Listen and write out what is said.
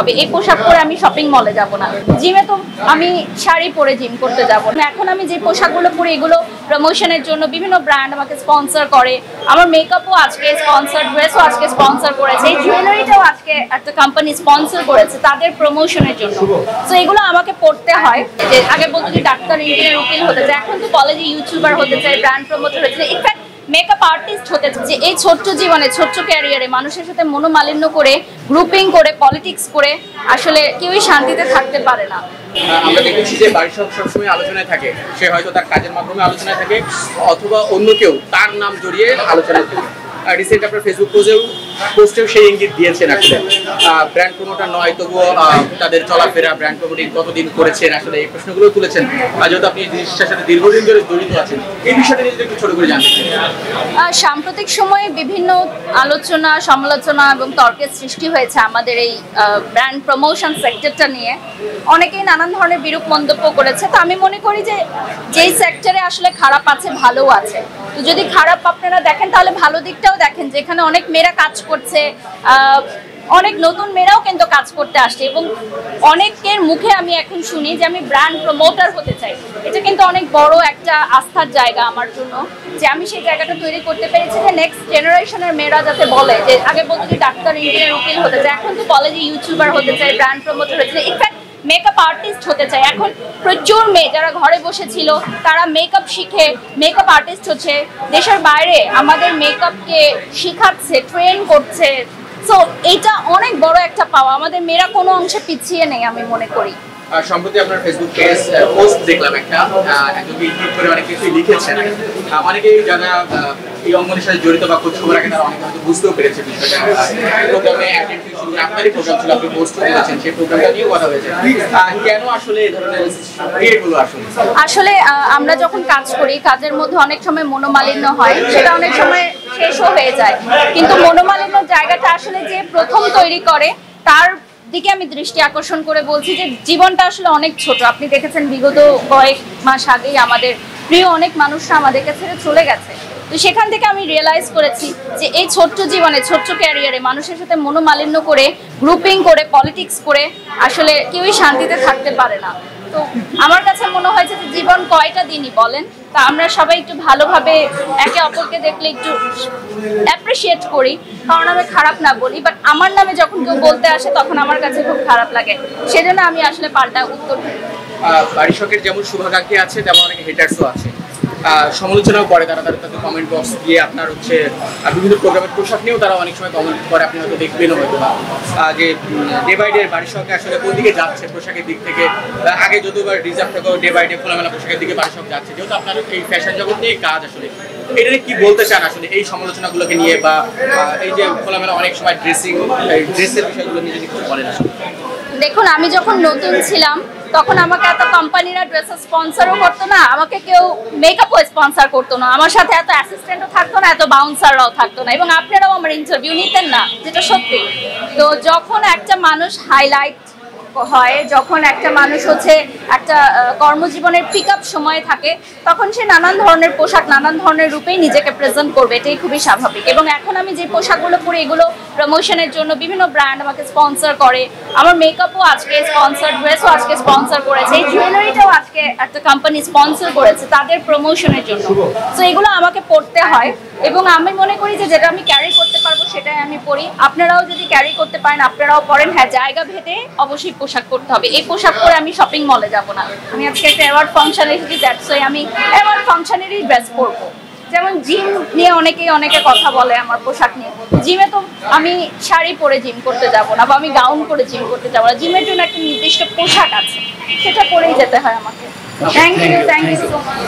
হবে। এই পোশাক পরে আমি শপিং মলে যাব না, জিমে তো আমি শাড়ি পরে জিম করতে যাব না। এখন আমি যে পোশাকগুলো পরে এগুলো প্রমোশনের জন্য বিভিন্ন ব্র্যান্ড আমাকে স্পন্সর করে, আমার মেকআপও আজকে স্পন্সর, ড্রেসও আজকে স্পন্সর করেছে, এই জুয়েলারিটাও আজকে একটা কোম্পানি স্পন্সর করেছে তাদের প্রমোশনের জন্য। তো এগুলো আমাকে পড়তে হয়। যে আগে বলতো যে ডাক্তার, ইঞ্জিনিয়ার, উকিল হতে চায়, এখন তো কলেজে ইউটিউবার হতে চায়, ব্র্যান্ড প্রমোটার হতে চায়, ইনফ্যাক্ট মেকআপ আর্টিস্ট হতে চায়। যে এই ছোট্ট জীবনে, ছোট্ট ক্যারিয়ারে মানুষের সাথে মনোমালিন্য করে, গ্রুপিং করে, পলিটিক্স করে আসলে কেউই শান্তিতে থাকতে পারে না। আমরা দেখেছি যে বাড়িসহ সবসময় আলোচনায় থাকে, সে হয়তো তার কাজের মাধ্যমে আলোচনায় থাকে অথবা অন্য কেউ তার নাম জড়িয়ে আলোচনায় থাকে। রিসেন্ট আপনার ফেসবুক পোস্টেও সেই ইঙ্গিত দিয়েছেন। আসলে ব্র্যান্ড প্রমোটার নয়, তবুও তাদের চলাফেরা, ব্র্যান্ড প্রমোটিং কতদিন করেছেন, আসলে এই প্রশ্নগুলো তুলেছেন। যেহেতু আপনি এই জিনিসটার সাথে দীর্ঘদিন ধরে জড়িত আছেন, এই বিষয়টা নিয়ে একটু ছোট করে জানতে চাই। সাম্প্রতিক সময়ে বিভিন্ন আলোচনা, সমালোচনা এবং তর্কের সৃষ্টি হয়েছে আমাদের এই ব্র্যান্ড প্রমোশন সেক্টরটা নিয়ে। অনেকেই নানান ধরনের বিরূপ মন্তব্য করেছে। তো আমি মনে করি যে যেই সেক্টরে আসলে খারাপ আছে, ভালোও আছে। তো যদি খারাপ আপনারা দেখেন তাহলে ভালো দিকটাও দেখেন, যেখানে অনেক মেয়েরা কাজ করছে, অনেক নতুন মেয়েরাও কিন্তু কাজ করতে আসছে, এবং অনেকের মুখে আমি এখন শুনি যে আমি ব্র্যান্ড প্রমোটার হতে চাই। এটা কিন্তু অনেক বড় একটা আস্থার জায়গা আমার জন্য, যে আমি সেই জায়গাটা তৈরি করতে পেরেছি যে নেক্সট জেনারেশনের মেয়েরা যাতে বলে, যে আগে বলতো যে ডাক্তার, ইঞ্জিনিয়ার, উকিল হতে চায়, এখন তো কলেজে ইউটিউবার হতে চায়, ব্র্যান্ড প্রমোটার হতে চায়, ইনফ্যাক্ট মেকআপ আর্টিস্ট হতে চায়। এখন প্রচুর মেয়ে যারা ঘরে বসেছিল তারা মেকআপ শিখে মেকআপ আর্টিস্ট হচ্ছে, দেশের বাইরে আমাদের মেকআপকে শিখাচ্ছে, ট্রেন করছে। সো এটা অনেক বড় একটা পাওয়া, আমাদের মেয়েরা কোনো অংশে পিছিয়ে নেই আমি মনে করি। সম্প্রতি আপনার ফেসবুক পোস্ট দেখলাম, একজন ক্লিক করে অনেক কিছুই লিখেছেন। অনেকেই যারা এই অঙ্গনের সাথে জড়িত বা খোঁজ খবর রাখে তারা অনেক হয়তো বুঝতেও পেরেছে বিষয়টা। প্রোগ্রামে আপনারই প্রোগ্রাম ছিল, আপনি পোস্ট করেছেন, সেই প্রোগ্রামটা নিয়েও কথা হয়েছে। কেন আসলে এই ধরনের ক্রিয়েটগুলো আসলে আমরা যখন কাজ করি, কাজের মধ্যে অনেক সময় মনোমালিন্য হয়, সেটা অনেক সময় শেষও হয়ে যায়। কিন্তু মনোমালিন্যর জায়গাটা আসলে যে প্রথম তৈরি করে তার দিকে আমি দৃষ্টি আকর্ষণ করে বলছি যে জীবনটা আসলে অনেক ছোট। আপনি দেখেছেন বিগত কয়েক মাস আগেই আমাদের প্রিয় অনেক মানুষরা আমাদেরকে ছেড়ে চলে গেছে। তো সেখান থেকে আমি রিয়েলাইজ করেছি যে এই ছোট্ট জীবনে, ছোট্ট ক্যারিয়ারে মানুষের সাথে মনোমালিন্য করে, গ্রুপিং করে, পলিটিক্স করে আসলে কেউই শান্তিতে থাকতে পারে না। তো আমার কাছে মনে হয়েছে যে জীবন কয়টা দিনই বলেন, তা আমরা সবাই একটু ভালোভাবে একে অপরকে দেখলে একটু অ্যাপ্রিসিয়েট করি। কারণ আমি খারাপ না বলি, বাট আমার নামে যখন কেউ বলতে আসে তখন আমার কাছে খুব খারাপ লাগে, সেজন্য আমি আসলে পাল্টা উত্তর দিই। বাড়িসকের যেমন শুভাকাঙ্ক্ষী আছে, তেমন অনেক হেটার্সও আছে, সমালোচনাও করে তারা, তাদের কমেন্ট বক্স দিয়ে আপনার হচ্ছে বিভিন্ন প্রোগ্রামের পোশাক নিয়েও তারা অনেক সময় কমেন্ট করে। আপনি হয়তো দেখবেনও হয়তো যে ডে বাই ডে বাড়িসকে আসলে কোন দিকে যাচ্ছে পোশাকের দিক থেকে। আগে যতবার রিজার্ভ থেকেও ডে বাই ডে খোলামেলা পোশাকের দিকে বাড়িসক যাচ্ছে, যেহেতু আপনার এই ফ্যাশন জগৎ নিয়ে কাজ। আসলে এটা কি বলতে চান আসলে এই সমালোচনাগুলোকে নিয়ে, বা এই যে খোলামেলা অনেক সময় ড্রেসের বিষয়গুলো নিয়ে যদি কিছু বলেন? আসলে দেখুন, আমি যখন নতুন ছিলাম তখন আমাকে এত কোম্পানিরা ড্রেসের স্পন্সরও করতো না, আমাকে কেউ মেকআপও স্পন্সর করতো না, আমার সাথে এত অ্যাসিস্ট্যান্টও থাকতো না, এত বাউন্সাররাও থাকতো না, এবং আপনারাও আমার ইন্টারভিউ নিতেন না, যেটা সত্যি। তো যখন একটা মানুষ হাইলাইট হয়, যখন একটা মানুষ হচ্ছে একটা কর্মজীবনের পিক আপ সময়ে থাকে, তখন সে নানান ধরনের পোশাক, নানান ধরনের রূপেই নিজেকে প্রেজেন্ট করবে, এটাই খুবই স্বাভাবিক। এবং এখন আমি যে পোশাকগুলো পরে এগুলো প্রমোশনের জন্য বিভিন্ন ব্র্যান্ড আমাকে স্পন্সর করে, আমার মেকআপও আজকে স্পন্সর, ড্রেসও আজকে স্পন্সর করেছে, এই জুয়েলারিটাও আজকে একটা কোম্পানি স্পন্সর করেছে তাদের প্রমোশনের জন্য। তো এগুলো আমাকে পড়তে হয়, এবং আমি মনে করি যে যেটা আমি ক্যারি করতে পারবো সেটাই আমি পরি। আপনারাও যদি ক্যারি করতে পারেন আপনারাও পরেন। হ্যাঁ, জায়গা ভেদে অবশ্যই পোশাক পরতে হবে। এই পোশাক পরে আমি শপিং মলে যাব না। আমি আজকে একটা অ্যাওয়ার্ড ফাংশনে এসেছি, দ্যাটস ওয়াই আমি অ্যাওয়ার্ড ফাংশনেরই ড্রেস পরবো। যেমন জিম নিয়ে অনেকে কথা বলে আমার পোশাক নিয়ে, জিমে তো আমি শাড়ি পরে জিম করতে যাব না, বা আমি গাউন পরে জিম করতে যাব না। জিমের জন্য একটা নির্দিষ্ট পোশাক আছে, সেটা পরেই যেতে হয় আমাকে। Thank you so much.